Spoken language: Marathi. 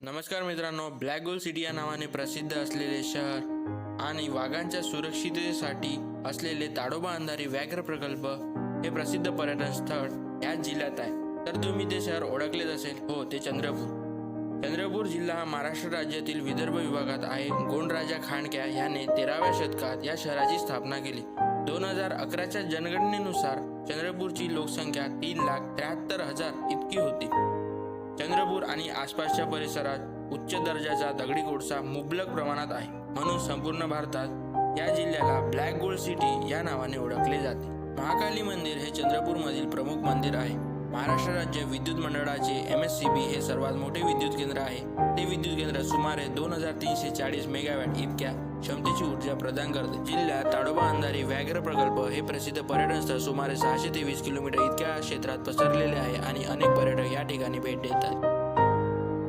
नमस्कार मित्रांनो, ब्लॅक गोल सिटी या नावाने प्रसिद्ध असलेले शहर आणि वाघांच्या सुरक्षिततेसाठी असलेले ताडोबा अंधारी व्याघ्र प्रकल्प हे प्रसिद्ध पर्यटन स्थळ याच जिल्ह्यात आहे। तर तुम्ही ते शहर ओळखलेच असेल, हो, ते चंद्रपूर। चंद्रपूर जिल्हा हा महाराष्ट्र राज्यातील विदर्भ विभागात आहे। गोंडराजा खांडक्या ह्याने 13व्या शतकात या शहराची स्थापना केली। 2011च्या जनगणनेनुसार चंद्रपूरची लोकसंख्या 3,73,000 इतकी होती। चंद्रपूर आणि आसपासच्या परिसरात उच्च दर्जाचा दगडी कोळसा मुबलक प्रमाणात आहे, म्हणून संपूर्ण भारतात या जिल्ह्याला ब्लॅक गोल्ड सिटी या नावाने ओळखले जाते। महाकाली मंदिर हे चंद्रपूरमधील प्रमुख मंदिर आहे। महाराष्ट्र राज्य विद्युत मंडळाचे MSCB हे सर्वात मोठे विद्युत केंद्र आहे। ते विद्युत केंद्र सुमारे 2340 मेगावॅट इतक्या क्षमतेची ऊर्जा प्रदान करते। जिल्ह्यात ताडोबा अंधारी व्याघ्र प्रकल्प हे प्रसिद्ध पर्यटन स्थळ सुमारे 623 किलोमीटर इतक्या क्षेत्रात पसरलेले आहे आणि अनेक पर्यटक या ठिकाणी भेट देतात।